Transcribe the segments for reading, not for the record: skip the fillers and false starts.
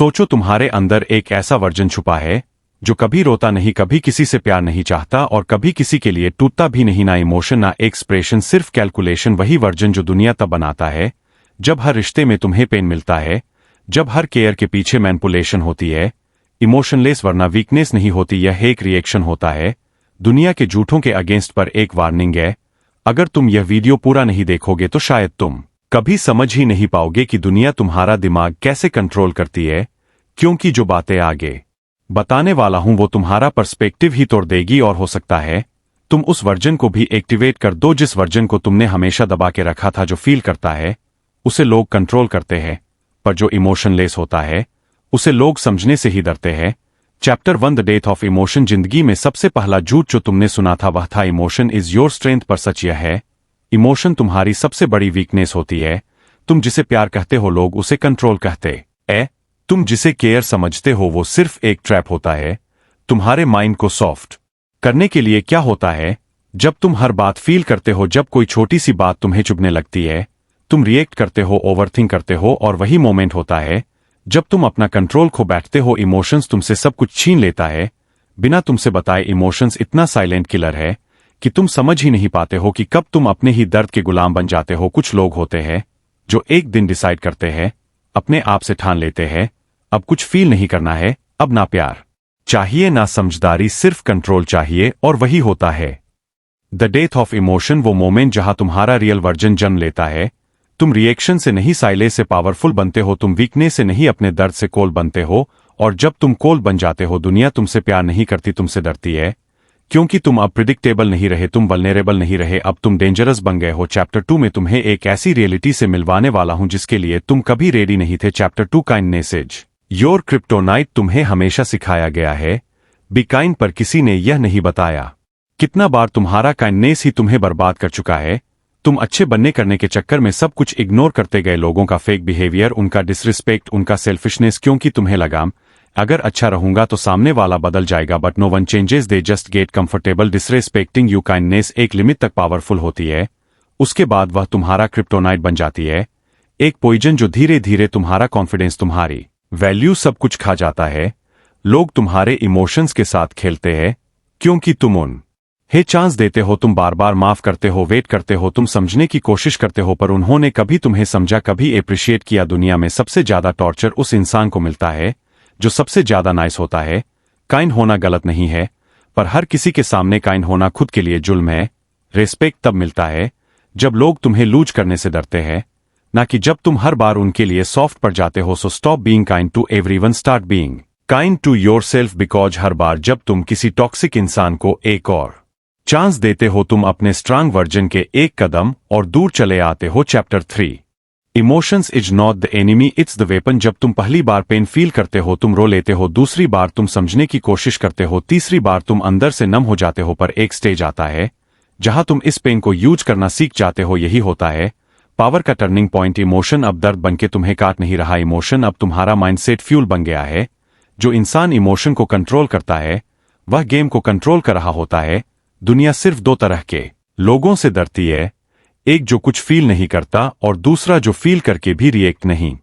सोचो तुम्हारे अंदर एक ऐसा वर्जन छुपा है जो कभी रोता नहीं, कभी किसी से प्यार नहीं चाहता और कभी किसी के लिए टूटता भी नहीं। ना इमोशन ना एक्सप्रेशन, सिर्फ कैलकुलेशन। वही वर्जन जो दुनिया तब बनाता है जब हर रिश्ते में तुम्हें पेन मिलता है, जब हर केयर के पीछे मैनिपुलेशन होती है। इमोशनलेस वरना वीकनेस नहीं होती, यह एक रिएक्शन होता है दुनिया के झूठों के अगेंस्ट। पर एक वार्निंग है, अगर तुम यह वीडियो पूरा नहीं देखोगे तो शायद तुम कभी समझ ही नहीं पाओगे कि दुनिया तुम्हारा दिमाग कैसे कंट्रोल करती है, क्योंकि जो बातें आगे बताने वाला हूं वो तुम्हारा पर्सपेक्टिव ही तोड़ देगी। और हो सकता है तुम उस वर्जन को भी एक्टिवेट कर दो जिस वर्जन को तुमने हमेशा दबा के रखा था। जो फील करता है उसे लोग कंट्रोल करते हैं, पर जो इमोशनलेस होता है उसे लोग समझने से ही डरते हैं। Chapter 1 the death of emotion. जिंदगी में सबसे पहला झूठ जो तुमने सुना था वह था इमोशन इज योर स्ट्रेंथ। पर सच यह है, इमोशन तुम्हारी सबसे बड़ी वीकनेस होती है। तुम जिसे प्यार कहते हो लोग उसे कंट्रोल कहते हैं। तुम जिसे केयर समझते हो वो सिर्फ एक ट्रैप होता है तुम्हारे माइंड को सॉफ्ट करने के लिए। क्या होता है जब तुम हर बात फील करते हो, जब कोई छोटी सी बात तुम्हें चुभने लगती है, तुम रिएक्ट करते हो, ओवरथिंक करते हो, और वही मोमेंट होता है जब तुम अपना कंट्रोल खो बैठते हो। इमोशंस तुमसे सब कुछ छीन लेता है बिना तुमसे बताए। इमोशंस इतना साइलेंट किलर है कि तुम समझ ही नहीं पाते हो कि कब तुम अपने ही दर्द के गुलाम बन जाते हो। कुछ लोग होते हैं जो एक दिन डिसाइड करते हैं, अपने आप से ठान लेते हैं, अब कुछ फील नहीं करना है, अब ना प्यार चाहिए ना समझदारी, सिर्फ कंट्रोल चाहिए। और वही होता है द डेथ ऑफ इमोशन, वो मोमेंट जहां तुम्हारा रियल वर्जन जन्म लेता है। तुम रिएक्शन से नहीं साइलेंस से पावरफुल बनते हो, तुम वीकनेस से नहीं अपने दर्द से कोल बनते हो। और जब तुम कोल बन जाते हो दुनिया तुमसे प्यार नहीं करती, तुमसे डरती है, क्योंकि तुम अब प्रिडिक्टेबल नहीं रहे, तुम वल्नरेबल नहीं रहे, अब तुम डेंजरस बन गए हो। चैप्टर 2 में तुम्हें एक ऐसी रियलिटी से मिलवाने वाला हूं जिसके लिए तुम कभी रेडी नहीं थे। Chapter 2 kindness is your kryptonite. तुम्हें हमेशा सिखाया गया है बी काइंड, पर किसी ने यह नहीं बताया कितना बार तुम्हारा काइंडनेस ही तुम्हें बर्बाद कर चुका है। तुम अच्छे बनने करने के चक्कर में सब कुछ इग्नोर करते गए, लोगों का फेक बिहेवियर, उनका डिसरिस्पेक्ट, उनका सेल्फिशनेस, क्योंकि तुम्हें लगा अगर अच्छा रहूंगा तो सामने वाला बदल जाएगा। But no one changes, they just get comfortable disrespecting you. Kindness एक लिमिट तक पावरफुल होती है, उसके बाद वह तुम्हारा क्रिप्टोनाइट बन जाती है, एक पॉइजन जो धीरे धीरे तुम्हारा कॉन्फिडेंस, तुम्हारी वैल्यू, सब कुछ खा जाता है। लोग तुम्हारे इमोशंस के साथ खेलते हैं क्योंकि तुम उन हे चांस देते हो, तुम बार बार माफ करते हो, वेट करते हो, तुम समझने की कोशिश करते हो, पर उन्होंने कभी तुम्हें समझा, कभी एप्रिशिएट किया। दुनिया में सबसे ज्यादा टॉर्चर उस इंसान को मिलता है जो सबसे ज्यादा नाइस होता है। काइंड होना गलत नहीं है, पर हर किसी के सामने काइंड होना खुद के लिए जुल्म है। रेस्पेक्ट तब मिलता है जब लोग तुम्हें लूज करने से डरते हैं, ना कि जब तुम हर बार उनके लिए सॉफ्ट पड़ जाते हो। So stop being kind to everyone, start being kind to yourself. Because हर बार जब तुम किसी टॉक्सिक इंसान को एक और चांस देते हो तुम अपने स्ट्रांग वर्जन के एक कदम और दूर चले आते हो। Chapter 3 emotions is not the enemy, it's the weapon. जब तुम पहली बार पेन फील करते हो तुम रो लेते हो, दूसरी बार तुम समझने की कोशिश करते हो, तीसरी बार तुम अंदर से नम हो जाते हो, पर एक स्टेज आता है जहां तुम इस पेन को यूज करना सीख जाते हो। यही होता है पावर का टर्निंग पॉइंट। इमोशन अब दर्द बनके तुम्हें काट नहीं रहा, इमोशन अब तुम्हारा माइंडसेट फ्यूल बन गया है। जो इंसान इमोशन को कंट्रोल करता है वह गेम को कंट्रोल कर रहा होता है। दुनिया सिर्फ दो तरह के लोगों से डरती है, एक जो कुछ फील नहीं करता और दूसरा जो फील करके भी रिएक्ट नहीं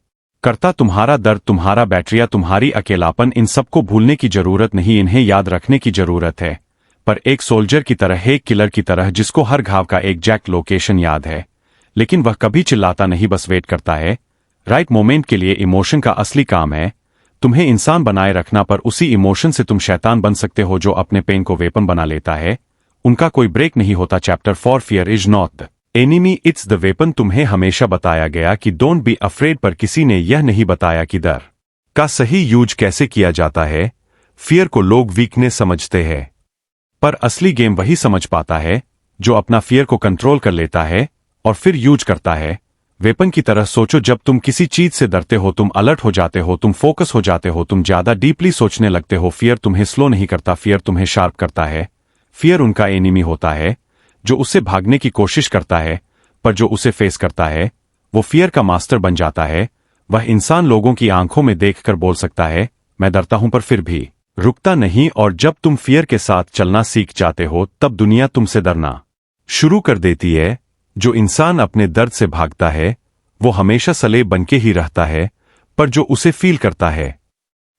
करता। तुम्हारा दर्द, तुम्हारा बैटरिया, तुम्हारी अकेलापन, इन सबको भूलने की जरूरत नहीं, इन्हें याद रखने की जरूरत है। पर एक सोल्जर की तरह, एक किलर की तरह, जिसको हर घाव का एग्जैक्ट लोकेशन याद है, लेकिन वह कभी चिल्लाता नहीं, बस वेट करता है राइट मोमेंट के लिए। इमोशन का असली काम है तुम्हें इंसान बनाए रखना, पर उसी इमोशन से तुम शैतान बन सकते हो जो अपने पेन को वेपन बना लेता है। उनका कोई ब्रेक नहीं होता। Chapter 4 fear is not the enemy, it's the weapon. तुम्हें हमेशा बताया गया कि डोंट बी अफ्रेड, पर किसी ने यह नहीं बताया कि डर का सही यूज कैसे किया जाता है। फियर को लोग वीकनेस समझते हैं, पर असली गेम वही समझ पाता है जो अपना फियर को कंट्रोल कर लेता है और फिर यूज करता है वेपन की तरह। सोचो, जब तुम किसी चीज से डरते हो तुम अलर्ट हो जाते हो, तुम फोकस हो जाते हो, तुम ज्यादा डीपली सोचने लगते हो। फियर तुम्हें स्लो नहीं करता, फियर तुम्हें शार्प करता है। फियर उनका एनिमी होता है जो उससे भागने की कोशिश करता है, पर जो उसे फेस करता है वो फियर का मास्टर बन जाता है। वह इंसान लोगों की आंखों में देखकर बोल सकता है मैं डरता हूं, पर फिर भी रुकता नहीं। और जब तुम फियर के साथ चलना सीख जाते हो तब दुनिया तुमसे डरना शुरू कर देती है। जो इंसान अपने दर्द से भागता है वो हमेशा सलेब बनके ही रहता है, पर जो उसे फील करता है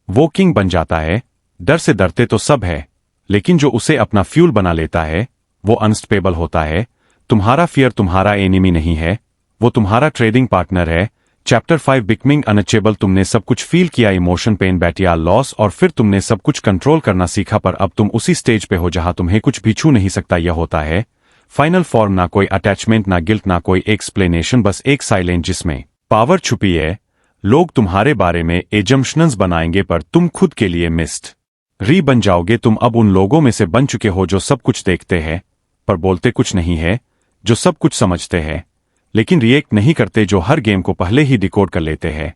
वो किंग बन जाता है। डर से डरते तो सब है, लेकिन जो उसे अपना फ्यूल बना लेता है वो अनस्टेबल होता है। तुम्हारा फियर तुम्हारा एनिमी नहीं है, वो तुम्हारा ट्रेडिंग पार्टनर है। Chapter 5 becoming unachievable. तुमने सब कुछ फील किया, इमोशन, पेन, बैटियाल, लॉस, और फिर तुमने सब कुछ कंट्रोल करना सीखा, पर अब तुम उसी स्टेज पे हो जहां तुम्हें कुछ भी छू नहीं सकता। यह होता है फाइनल फॉर्म। ना कोई अटैचमेंट, ना गिल्ट, ना कोई एक्सप्लेनेशन, बस एक साइलेंट जिसमें पावर छुपी है। लोग तुम्हारे बारे में एजम्पशंस बनाएंगे पर तुम खुद के लिए मिस्ट री बन जाओगे। तुम अब उन लोगों में से बन चुके हो जो सब कुछ देखते हैं पर बोलते कुछ नहीं है, जो सब कुछ समझते हैं लेकिन रिएक्ट नहीं करते, जो हर गेम को पहले ही डिकोड कर लेते हैं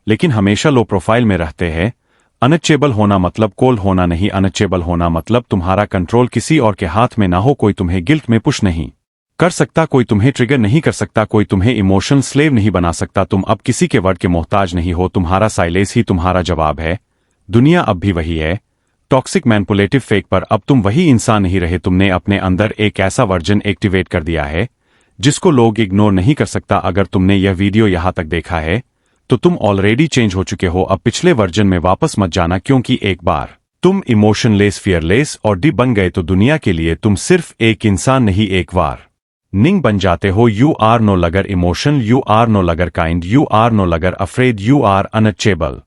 लेकिन हमेशा लो प्रोफाइल में रहते हैं। अनअचेबल होना मतलब कोल्ड होना नहीं, अनअचेबल होना मतलब तुम्हारा कंट्रोल किसी और के हाथ में ना हो। कोई तुम्हें गिल्ट में पुश नहीं कर सकता, कोई तुम्हें ट्रिगर नहीं कर सकता, कोई तुम्हें इमोशनल स्लेव नहीं बना सकता। तुम अब किसी के वर्ड के मोहताज नहीं हो, तुम्हारा साइलेंस ही तुम्हारा जवाब है। दुनिया अब भी वही है, टॉक्सिक, मैनिपुलेटिव, फेक, पर अब तुम वही इंसान नहीं रहे। तुमने अपने अंदर एक ऐसा वर्जन एक्टिवेट कर दिया है जिसको लोग इग्नोर नहीं कर सकता। अगर तुमने यह वीडियो यहां तक देखा है तो तुम ऑलरेडी चेंज हो चुके हो। अब पिछले वर्जन में वापस मत जाना, क्योंकि एक बार तुम इमोशनलेस, फियरलेस और डीप बन गए तो दुनिया के लिए तुम सिर्फ एक इंसान नहीं, एक वार निंग बन जाते हो। You are no longer emotional, you are no longer kind, you are no longer afraid, you are अनअचेबल।